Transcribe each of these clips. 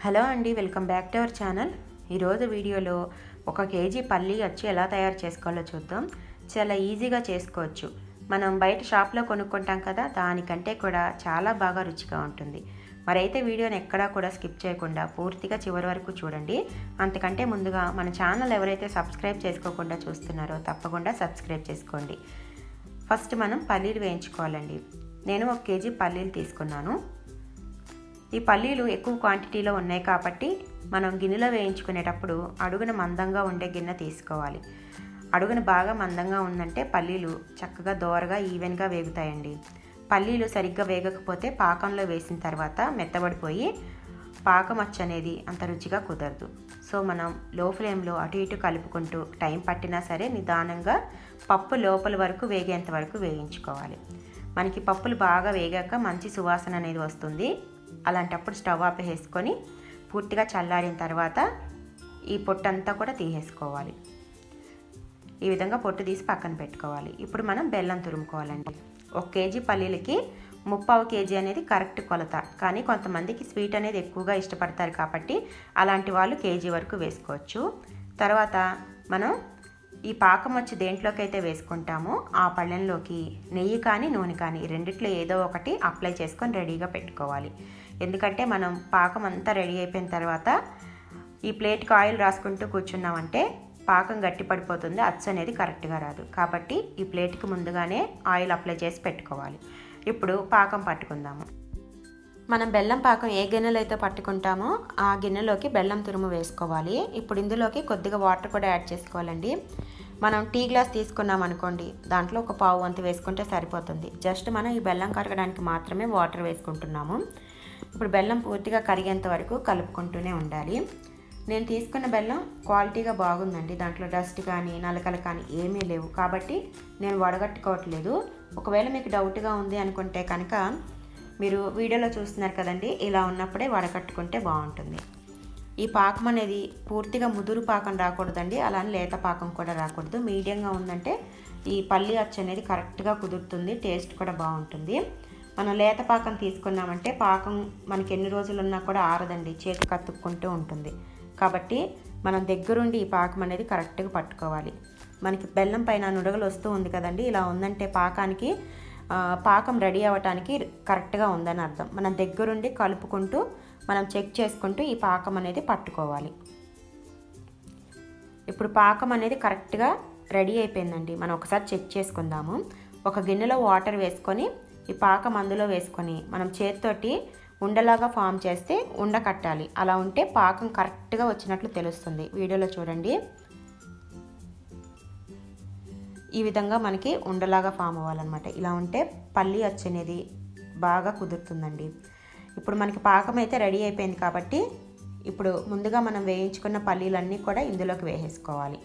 Hello అండి, welcome back to our channel. ఈరోజు వీడియోలో 1 కేజీ పల్లి అచ్చు ఎలా తయారు చేసుకోవాలో చూద్దాం. చాలా ఈజీగా చేసుకోవచ్చు. మనం బయట షాప్లో కొనుక్కుంటాం కదా, దానికంటే కూడా చాలా బాగా రుచిగా ఉంటుంది. మరైతే వీడియోని ఎక్కడా కూడా స్కిప్ చేయకుండా పూర్తిగా చివరి వరకు చూడండి. అంతకంటే ముందుగా మన ఛానల్ ఎవరైతే సబ్స్క్రైబ్ చేసుకోకుండా చూస్తున్నారో తప్పకుండా సబ్స్క్రైబ్ చేసుకోండి. ఫస్ట్ మనం పల్లీలు వేయించుకోవాలండి. నేను 1 కేజీ పల్లీలు తీసుకున్నాను. ఈ పల్లీలు ఎక్కువ క్వాంటిటీలో ఉన్నాయి కాబట్టి మనం గిన్నెలో వేయించుకునేటప్పుడు అడుగున మందంగా ఉండే గిన్నె తీసుకోవాలి. అడుగున బాగా మందంగా ఉందంటే పల్లీలు చక్కగా దోరగా ఈవెన్గా వేగుతాయండి. పల్లీలు సరిగ్గా వేగకపోతే పాకంలో వేసిన తర్వాత మెత్తబడిపోయి పాకం అచ్చు అనేది అంత రుచిగా కుదరదు. సో మనం లో ఫ్లేమ్లో అటు ఇటు కలుపుకుంటూ టైం పట్టినా సరే నిదానంగా పప్పు లోపల వరకు వేగేంత వరకు వేయించుకోవాలి. మనకి పప్పులు బాగా వేగాక మంచి సువాసన అనేది వస్తుంది. అలాంటప్పుడు స్టవ్ ఆపేసుకొని పూర్తిగా చల్లారిన తర్వాత ఈ పొట్టంతా కూడా తీసేసుకోవాలి. ఈ విధంగా పొట్టు తీసి పక్కన పెట్టుకోవాలి. ఇప్పుడు మనం బెల్లం తురుముకోవాలండి. 1 కేజీ పల్లీలకి 3/4 కేజీ అనేది కరెక్ట్ కొలత. కానీ కొంతమందికి స్వీట్ అనేది ఎక్కువగా ఇష్టపడతారు కాబట్టి అలాంటి వాళ్ళు కేజీ వరకు వేసుకోవచ్చు. తర్వాత మనం ఈ పాకం వచ్చి దేంట్లోకి అయితే వేసుకుంటామో ఆ పళ్ళెంలోకి నెయ్యి కానీ నూనె కానీ రెండిట్లో ఏదో ఒకటి అప్లై చేసుకొని రెడీగా పెట్టుకోవాలి. ఎందుకంటే మనం పాకం అంతా రెడీ అయిపోయిన తర్వాత ఈ ప్లేట్కి ఆయిల్ రాసుకుంటూ కూర్చున్నామంటే పాకం గట్టి పడిపోతుంది, అచ్చు అనేది కరెక్ట్గా రాదు. కాబట్టి ఈ ప్లేట్కి ముందుగానే ఆయిల్ అప్లై చేసి పెట్టుకోవాలి. ఇప్పుడు పాకం పట్టుకుందాము. మనం బెల్లం పాకం ఏ గిన్నెలో అయితే పట్టుకుంటామో ఆ గిన్నెలోకి బెల్లం తురుము వేసుకోవాలి. ఇప్పుడు ఇందులోకి కొద్దిగా వాటర్ కూడా యాడ్ చేసుకోవాలండి. మనం టీ గ్లాస్ తీసుకున్నాం అనుకోండి, దాంట్లో 1/4 వంతు వేసుకుంటే సరిపోతుంది. జస్ట్ మనం ఈ బెల్లం కరగడానికి మాత్రమే వాటర్ వేసుకుంటున్నాము. ఇప్పుడు బెల్లం పూర్తిగా కరిగేంత వరకు కలుపుకుంటూనే ఉండాలి. నేను తీసుకున్న బెల్లం క్వాలిటీగా బాగుందండి. దాంట్లో డస్ట్ కానీ నలకలు కానీ ఏమీ లేవు కాబట్టి నేను వడగట్టుకోవట్లేదు. ఒకవేళ మీకు డౌట్గా ఉంది అనుకుంటే కనుక మీరు వీడియోలో చూస్తున్నారు కదండి, ఇలా ఉన్నప్పుడే వడకట్టుకుంటే బాగుంటుంది. ఈ పాకం అనేది పూర్తిగా ముదురు పాకం రాకూడదండి, అలానే లేత పాకం కూడా రాకూడదు. మీడియంగా ఉందంటే ఈ పల్లి అచ్చు అనేది కరెక్ట్గా కుదురుతుంది, టేస్ట్ కూడా బాగుంటుంది. మనం లేత పాకం తీసుకున్నామంటే పాకం మనకి ఎన్ని రోజులు ఉన్నా కూడా ఆరదండి, చేతికి అతుక్కుంటూ ఉంటుంది. కాబట్టి మనం దగ్గరుండి ఈ పాకం అనేది కరెక్ట్గా పట్టుకోవాలి. మనకి బెల్లం పైన నుడగలు వస్తూ ఉంది కదండి, ఇలా ఉందంటే పాకం రెడీ అవ్వటానికి కరెక్ట్గా ఉందని అర్థం. మనం దగ్గరుండి కలుపుకుంటూ మనం చెక్ చేసుకుంటూ ఈ పాకం అనేది పట్టుకోవాలి. ఇప్పుడు పాకం అనేది కరెక్ట్గా రెడీ అయిపోయిందండి. మనం ఒకసారి చెక్ చేసుకుందాము. ఒక గిన్నెలో వాటర్ వేసుకొని ఈ పాకం అందులో వేసుకొని మనం చేతితోటి ఉండలాగా ఫామ్ చేస్తే ఉండ కట్టాలి. అలా ఉంటే పాకం కరెక్ట్గా వచ్చినట్లు తెలుస్తుంది. వీడియోలో చూడండి, ఈ విధంగా మనకి ఉండలాగా ఫామ్ అవ్వాలన్నమాట. ఇలా ఉంటే పల్లి అచ్చు అనేది బాగా కుదురుతుందండి. ఇప్పుడు మనకి పాకం అయితే రెడీ అయిపోయింది కాబట్టి ఇప్పుడు ముందుగా మనం వేయించుకున్న పల్లీలన్నీ కూడా ఇందులోకి వేసేసుకోవాలి.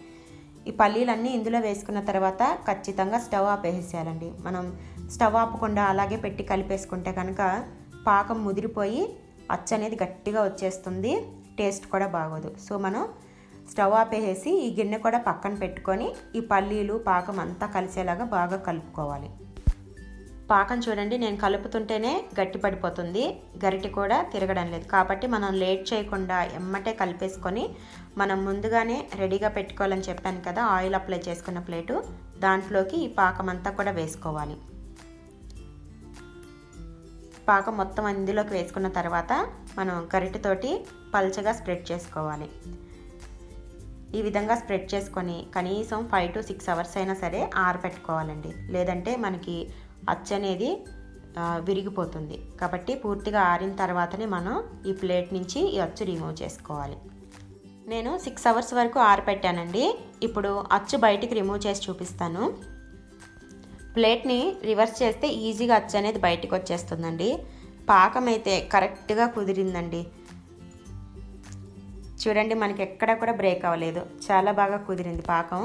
ఈ పల్లీలన్నీ ఇందులో వేసుకున్న తర్వాత ఖచ్చితంగా స్టవ్ ఆపేసేయాలండి. మనం స్టవ్ ఆపకుండా అలాగే పెట్టి కలిపేసుకుంటే కనుక పాకం ముదిరిపోయి అచ్చు అనేది గట్టిగా వచ్చేస్తుంది, టేస్ట్ కూడా బాగోదు. సో మనం స్టవ్ ఆపేసి ఈ గిన్నె కూడా పక్కన పెట్టుకొని ఈ పల్లీలు పాకం అంతా కలిసేలాగా బాగా కలుపుకోవాలి. పాకం చూడండి, నేను కలుపుతుంటేనే గట్టి పడిపోతుంది, గరిటె కూడా తిరగడం లేదు. కాబట్టి మనం లేట్ చేయకుండా ఎమ్మటే కలిపేసుకొని మనం ముందుగానే రెడీగా పెట్టుకోవాలని చెప్పాను కదా, ఆయిల్ అప్లై చేసుకున్న ప్లేటు దాంట్లోకి ఈ పాకం అంతా కూడా వేసుకోవాలి. పాకం మొత్తం ఇందులోకి వేసుకున్న తర్వాత మనం గరిటెతోటి పల్చగా స్ప్రెడ్ చేసుకోవాలి. ఈ విధంగా స్ప్రెడ్ చేసుకొని కనీసం 5 to 6 అవర్స్ అయినా సరే ఆరబెట్టుకోవాలండి. లేదంటే మనకి అచ్చు అనేది విరిగిపోతుంది. కాబట్టి పూర్తిగా ఆరిన తర్వాతనే మనం ఈ ప్లేట్ నుంచి ఈ అచ్చు రిమూవ్ చేసుకోవాలి. నేను 6 అవర్స్ వరకు ఆరబెట్టానండి. ఇప్పుడు అచ్చు బయటికి రిమూవ్ చేసి చూపిస్తాను. ప్లేట్ని రివర్స్ చేస్తే ఈజీగా అచ్చు అనేది బయటికి వచ్చేస్తుందండి. పాకం అయితే కరెక్ట్గా కుదిరిందండి. చూడండి, మనకి ఎక్కడ కూడా బ్రేక్ అవ్వలేదు, చాలా బాగా కుదిరింది పాకం.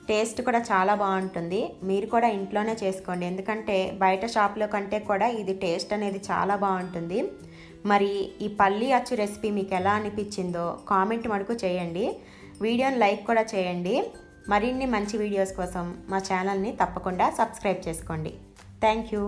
టేస్ట్ కూడా చాలా బాగుంటుంది. మీరు కూడా ఇంట్లోనే చేసుకోండి, ఎందుకంటే బయట షాప్లో కంటే కూడా ఇది టేస్ట్ అనేది చాలా బాగుంటుంది. మరి ఈ పల్లి అచ్చు రెసిపీ మీకు ఎలా అనిపించిందో కామెంట్ మటుకు చేయండి. వీడియోని లైక్ కూడా చేయండి. మరిన్ని మంచి వీడియోస్ కోసం మా ఛానల్ని తప్పకుండా సబ్స్క్రైబ్ చేసుకోండి. Thank you.